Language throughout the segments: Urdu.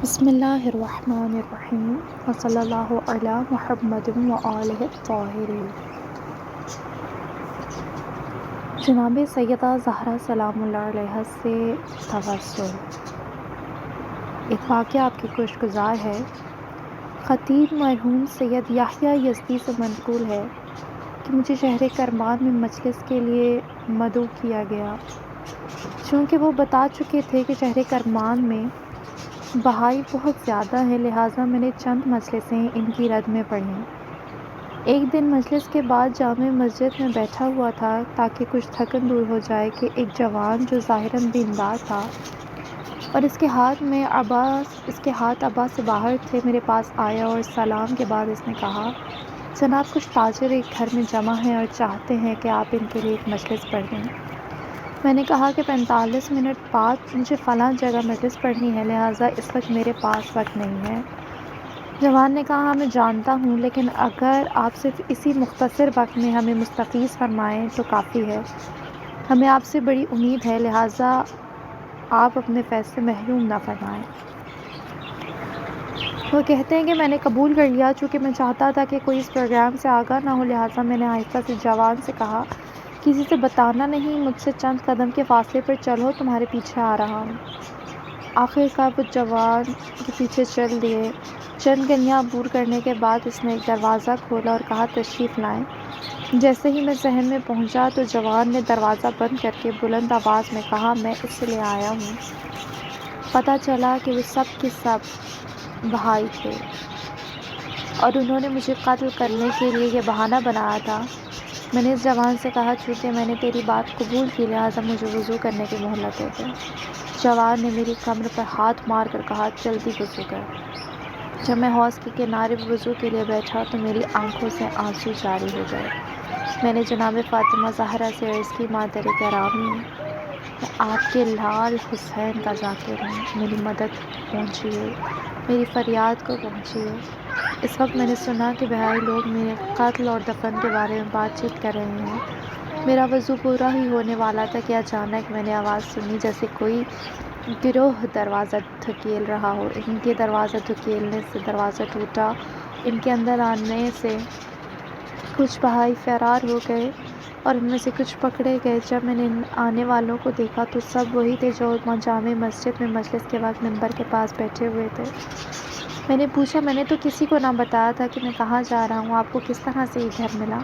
بسم اللہ الرحمن الرحیم وصلی اللہ علی محمد وآلہ الطاہرین۔ جناب سیدہ زہرا سلام اللہ علیہا سے توسل۔ ایک واقعہ آپ کی خوشگزار ہے۔ خطیب مرحوم سید یحییٰ یزدی سے منقول ہے کہ مجھے شہر کرمان میں مجلس کے لیے مدعو کیا گیا۔ چونکہ وہ بتا چکے تھے کہ شہر کرمان میں بہائی بہت زیادہ ہیں، لہٰذا میں نے چند مجلسیں ان کی رد میں پڑھیں۔ ایک دن مجلس کے بعد جامع مسجد میں بیٹھا ہوا تھا تاکہ کچھ تھکن دور ہو جائے کہ ایک جوان جو ظاہراً دیندار تھا اور اس کے ہاتھ عبا سے باہر تھے، میرے پاس آیا اور سلام کے بعد اس نے کہا، جناب کچھ تاجر ایک گھر میں جمع ہیں اور چاہتے ہیں کہ آپ ان کے لیے ایک مجلس پڑھ دیں۔ میں نے کہا کہ 45 منٹ بعد مجھے فلاں جگہ مجلس پڑھنی ہے، لہٰذا اس وقت میرے پاس وقت نہیں ہے۔ جوان نے کہا، میں جانتا ہوں، لیکن اگر آپ صرف اسی مختصر وقت میں ہمیں مستفیض فرمائیں تو کافی ہے۔ ہمیں آپ سے بڑی امید ہے، لہٰذا آپ اپنے فیض سے محروم نہ فرمائیں۔ وہ کہتے ہیں کہ میں نے قبول کر لیا۔ چونکہ میں چاہتا تھا کہ کوئی اس پروگرام سے آگاہ نہ ہو، لہٰذا میں نے آہستہ سے جوان سے کہا، کسی سے بتانا نہیں، مجھ سے چند قدم کے فاصلے پر چلو، تمہارے پیچھے آ رہا ہوں۔ آخر کار وہ جوان کے پیچھے چل دیے۔ چند گلیاں عبور کرنے کے بعد اس نے ایک دروازہ کھولا اور کہا، تشریف لائیں۔ جیسے ہی میں صحن میں پہنچا تو جوان نے دروازہ بند کر کے بلند آواز میں کہا، میں اس لیے آیا ہوں۔ پتہ چلا کہ وہ سب کے سب بہائی تھے اور انہوں نے مجھے قتل کرنے کے لیے یہ بہانہ بنایا تھا۔ میں نے اس جوان سے کہا، چونکہ میں نے تیری بات قبول کی، لہٰذا مجھے وضو کرنے کی مہلت دے دے۔ جوان نے میری کمر پر ہاتھ مار کر کہا، جلدی وضو کر۔ جب میں حوض کے کنارے پر وضو کے لیے بیٹھا تو میری آنکھوں سے آنسو جاری ہو گئے۔ میں نے جناب فاطمہ زہرا سے عرض کی، مادر گرامی، میں آپ کے لال حسین کا ذاکر ہوں، میری مدد پہنچیے، میری فریاد کو پہنچیے۔ اس وقت میں نے سنا کہ بہائی لوگ میرے قتل اور دفن کے بارے میں بات چیت کر رہے ہیں۔ میرا وضو پورا ہی ہونے والا تھا کہ اچانک میں نے آواز سنی جیسے کوئی گروہ دروازہ دھکیل رہا ہو۔ ان کے دروازہ دھکیلنے سے دروازہ ٹوٹا۔ ان کے اندر آنے سے کچھ بہائی فرار ہو گئے اور ان میں سے کچھ پکڑے گئے۔ جب میں نے آنے والوں کو دیکھا تو سب وہی تھے جو جامع مسجد میں مجلس کے وقت منبر کے پاس بیٹھے ہوئے تھے۔ میں نے پوچھا، میں نے تو کسی کو نہ بتایا تھا کہ میں کہاں جا رہا ہوں، آپ کو کس طرح سے یہ گھر ملا؟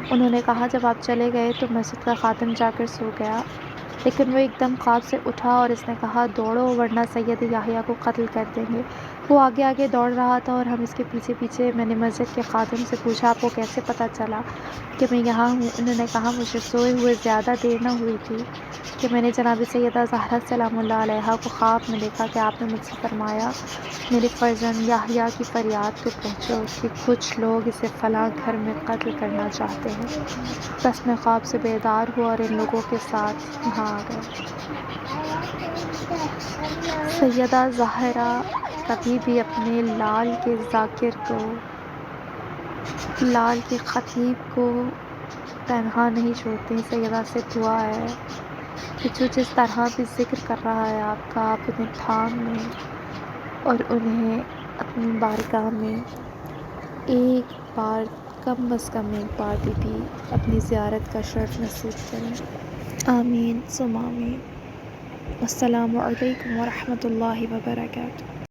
انہوں نے کہا، جب آپ چلے گئے تو مسجد کا خادم جا کر سو گیا، لیکن وہ ایک دم خواب سے اٹھا اور اس نے کہا، دوڑو ورنہ سید یحییٰ کو قتل کر دیں گے۔ وہ آگے آگے دوڑ رہا تھا اور ہم اس کے پیچھے پیچھے۔ میں نے مسجد کے خادم سے پوچھا، آپ کو کیسے پتہ چلا کہ میں یہاں ہوں؟ انہوں نے کہا، مجھے سوئے ہوئے زیادہ دیر نہ ہوئی تھی کہ میں نے جناب سیدہ زہرا سلام اللہ علیہا کو خواب میں دیکھا کہ آپ نے مجھ سے فرمایا، میرے فرزند یحییٰ کی فریاد کو پہنچو کہ کچھ لوگ اسے فلاں گھر میں قتل کرنا چاہتے ہیں۔ بس میں خواب سے بیدار ہوا اور ان لوگوں کے ساتھ یہاں آ گیا۔ سیدہ زہرا کبھی بھی اپنے لال کے ذاکر کو، لال کے خطیب کو تنہا نہیں چھوڑتی۔ سیدہ سے دعا ہے کہ جو جس طرح بھی ذکر کر رہا ہے آپ کا، آپ انہیں تھام لیں اور انہیں اپنی بارگاہ میں ایک بار، کم از کم ایک بار بھی اپنی زیارت کا شرف نصیب کریں۔ آمین ثم آمین۔ السلام علیکم ورحمۃ اللہ وبرکاتہ۔